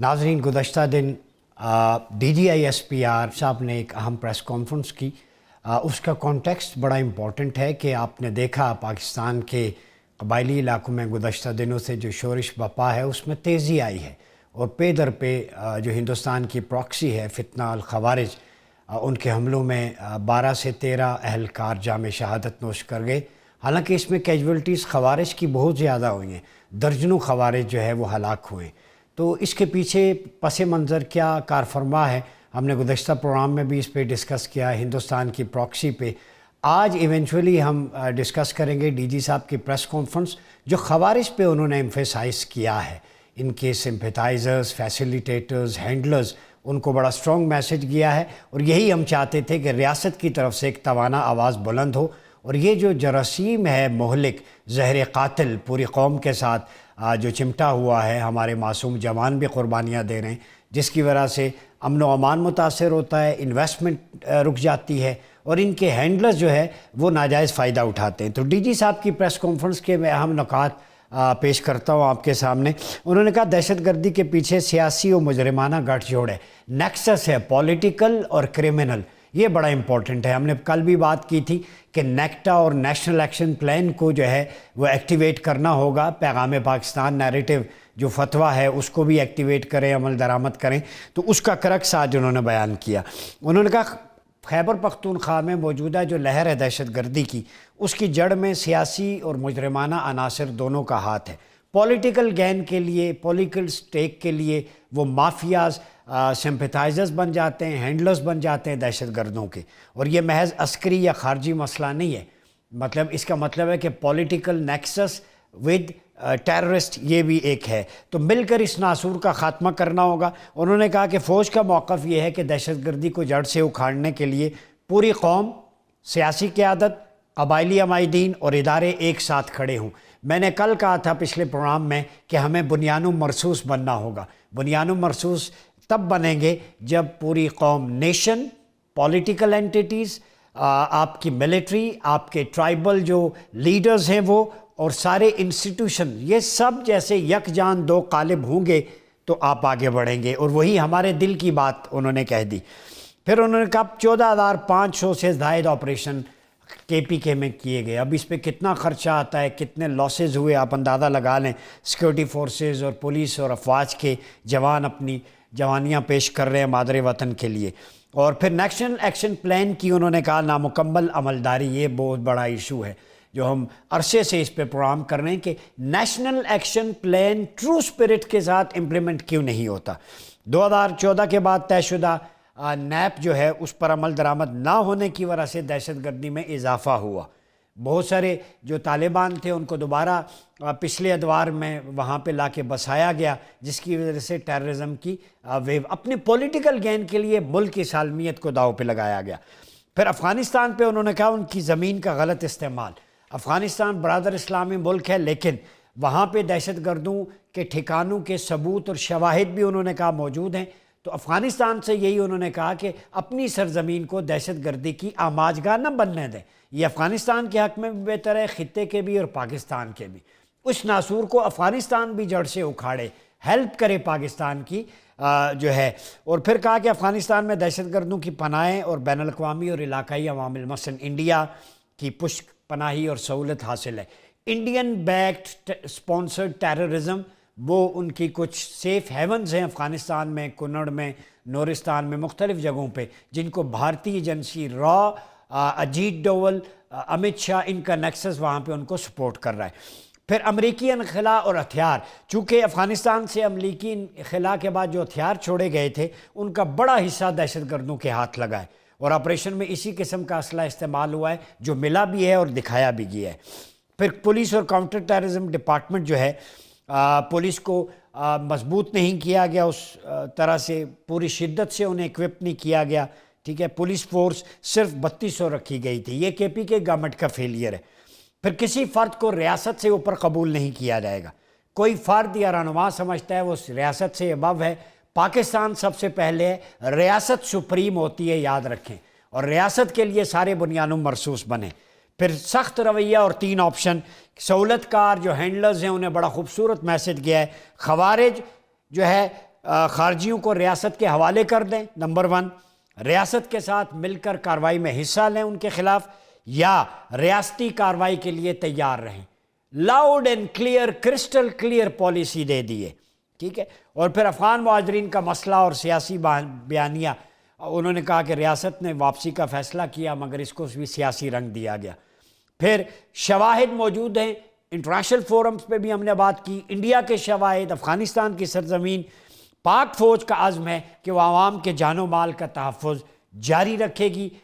नाजरीन, गुज़श्ता दिन DGISPR साहब ने एक अहम प्रेस कॉन्फ्रेंस की। उसका कॉन्टेक्स्ट बड़ा इम्पॉर्टेंट है कि आपने देखा पाकिस्तान के कबायली इलाकों में गुज़श्ता दिनों से जो शोरिश बपा है उसमें तेज़ी आई है, और पे दर पे जो हिंदुस्तान की प्रॉक्सी है फितना अल खवारिज, उनके हमलों में 12 से 13 अहलकार जाम शहादत नोश कर गए। हालांकि इसमें कैजुअल्टीज़ खवारिज की बहुत ज़्यादा हुई हैं, दर्जनों खवारिज जो है वो हलाक हुए। तो इसके पीछे पस मंज़र क्या कारफरमा है, हमने गुज़श्ता प्रोग्राम में भी इस पे डिस्कस किया, हिंदुस्तान की प्रॉक्सी पे। आज इवेंचुअली हम डिस्कस करेंगे DG साहब की प्रेस कॉन्फ्रेंस, जो खवारिज पे उन्होंने एम्फेसाइज़ किया है। इनके सिंपैथाइज़र्स, फैसिलिटेटर्स, हैंडलर्स, उनको बड़ा स्ट्रॉन्ग मैसेज दिया है, और यही हम चाहते थे कि रियासत की तरफ से एक तवाना आवाज़ बुलंद हो, और ये जो जरासीम है मोहलिक ज़हर कातिल पूरी कौम के साथ जो चिमटा हुआ है, हमारे मासूम जवान भी कुर्बानियाँ दे रहे हैं, जिसकी वजह से अमन व अमान मुतासर होता है, इन्वेस्टमेंट रुक जाती है, और इनके हैंडलर्स जो है वो नाजायज़ फ़ायदा उठाते हैं। तो DG साहब की प्रेस कॉन्फ्रेंस के मैं अहम नुकात पेश करता हूँ आपके सामने। उन्होंने कहा दहशत गर्दी के पीछे सियासी और मुजरिमाना गठजोड़ है, नेक्सस है पॉलिटिकल और क्रिमिनल। ये बड़ा इम्पॉर्टेंट है। हमने कल भी बात की थी कि नेक्टा और नेशनल एक्शन प्लान को जो है वो एक्टिवेट करना होगा। पैगाम पाकिस्तान नैरेटिव जो फतवा है उसको भी एक्टिवेट करें, अमल दरामद करें। तो उसका करक्स आज उन्होंने बयान किया। उन्होंने कहा खैबर पख्तूनख्वा में मौजूदा जो लहर है दहशत गर्दी की, उसकी जड़ में सियासी और मुजरिमाना अनासर दोनों का हाथ है। पॉलिटिकल गेन के लिए, पॉलिटिकल स्टेक के लिए वो माफियाज सिंपैथाइजर्स बन जाते हैं, हैंडलर्स बन जाते हैं दहशत गर्दों के। और ये महज अस्करी या खारजी मसला नहीं है, मतलब इसका मतलब है कि पॉलिटिकल नेक्सस विद टेररिस्ट ये भी एक है। तो मिलकर इस नासूर का ख़ात्मा करना होगा। उन्होंने कहा कि फ़ौज का मौक़िफ़ ये है कि दहशत गर्दी को जड़ से उखाड़ने के लिए पूरी कौम, सियासी क़यादत, कबायली अमायदीन और इदारे एक साथ खड़े हों। मैंने कल कहा था पिछले प्रोग्राम में कि हमें बुनियानुम मरसूस बनना होगा। बुनियानुम मरसूस तब बनेंगे जब पूरी कौम, नेशन, पॉलिटिकल एंटिटीज़, आपकी मिलिट्री, आपके ट्राइबल जो लीडर्स हैं वो, और सारे इंस्टीट्यूशन, ये सब जैसे यकजान दो कालिब होंगे तो आप आगे बढ़ेंगे। और वही हमारे दिल की बात उन्होंने कह दी। फिर उन्होंने कहा 14,500 से ज़ायद ऑपरेशन KPK में किए गए। अब इस पे कितना ख़र्चा आता है, कितने लॉसेस हुए, आप अंदाज़ा लगा लें। सिक्योरिटी फोर्सेस और पुलिस और अफवाज के जवान अपनी जवानियाँ पेश कर रहे हैं मादरे वतन के लिए। और फिर नेशनल एक्शन प्लान की उन्होंने कहा नामुकम्मल अमलदारी, ये बहुत बड़ा इशू है जो हम अरसे से इस पे प्रोग्राम कर रहे हैं कि national action plan true spirit के साथ इम्प्लीमेंट क्यों नहीं होता। 2014 के बाद तयशुदा NAP जो है उस पर अमल दरामद ना होने की वजह से दहशत गर्दी में इजाफा हुआ। बहुत सारे जो तालिबान थे उनको दोबारा पिछले अदवार में वहाँ पे लाके बसाया गया, जिसकी वजह से टेररिज्म की वेव अपने पॉलिटिकल गेन के लिए मुल्क की सालमियत को दाव पे लगाया गया। फिर अफ़गानिस्तान पे उन्होंने कहा उनकी ज़मीन का गलत इस्तेमाल। अफ़गानिस्तान बरादर इस्लामी मुल्क है, लेकिन वहाँ पे दहशत गर्दों के ठिकानों के सबूत और शवाहिद भी उन्होंने कहा मौजूद हैं। तो अफ़गानिस्तान से यही उन्होंने कहा कि अपनी सरजमीन को दहशत गर्दी की आमाजगाह न बनने दें। ये अफ़गानिस्तान के हक़ में भी बेहतर है, ख़ित्ते के भी और पाकिस्तान के भी। उस नासूर को अफ़गानिस्तान भी जड़ से उखाड़े, हेल्प करे पाकिस्तान की जो है। और फिर कहा कि अफ़गानिस्तान में दहशत गर्दों की पनाहें और बैनुल अक़वामी और इलाकाई अवामिल मसलन इंडिया की पुष्ट पनाही और सहूलत हासिल है। इंडियन बैक्ड स्पॉन्सर्ड टेररिज्म, वो उनकी कुछ सेफ़ हेवन्स हैं अफ़गानिस्तान में, कुन्नड़ में, नूरिस्तान में, मुख्तलिफ़ जगहों पे, जिनको भारतीय एजेंसी रॉ, अजीत डोवल, अमित शाह, इनका नेक्सस वहाँ पे उनको सपोर्ट कर रहा है। फिर अमरीकी इनखला और हथियार, चूँकि अफ़गानिस्तान से अमरीकी इनखला के बाद जो हथियार छोड़े गए थे उनका बड़ा हिस्सा दहशत गर्दों के हाथ लगा है, और ऑपरेशन में इसी किस्म का असला इस्तेमाल हुआ है जो मिला भी है और दिखाया भी गया है। फिर पुलिस और काउंटर टेररिज्म डिपार्टमेंट जो है, पुलिस को मजबूत नहीं किया गया, उस तरह से पूरी शिद्दत से उन्हें इक्विप नहीं किया गया। ठीक है, पुलिस फोर्स सिर्फ 3200 रखी गई थी। ये KPK गवर्नमेंट का फेलियर है। फिर किसी फ़र्द को रियासत से ऊपर कबूल नहीं किया जाएगा। कोई फ़र्द या रहनुमा समझता है वो रियासत से अबव है। पाकिस्तान सबसे पहले है, रियासत सुप्रीम होती है, याद रखें, और रियासत के लिए सारे बुनियानुम मरसूस बने। फिर सख्त रवैया और 3 ऑप्शन। सहूलतकार जो हैंडलर्स हैं उन्हें बड़ा खूबसूरत मैसेज गया है। खवारिज जो है خارجیوں کو ریاست کے حوالے کر دیں، نمبر 1، ریاست کے ساتھ مل کر کارروائی میں حصہ لیں ان کے خلاف، یا ریاستی کارروائی کے لیے تیار رہیں۔ Loud and clear, crystal clear policy دے دیے، ٹھیک ہے۔ اور پھر افغان مہاجرین کا مسئلہ اور سیاسی بیانیہ، انہوں نے کہا کہ ریاست نے واپسی کا فیصلہ کیا مگر اس کو بھی سیاسی رنگ دیا گیا۔ پھر شواہد موجود ہیں، انٹرنیشنل فورمز پہ بھی ہم نے بات کی، انڈیا کے شواہد، افغانستان کی سرزمین، پاک فوج کا عزم ہے کہ وہ عوام کے جان و مال کا تحفظ جاری رکھے گی،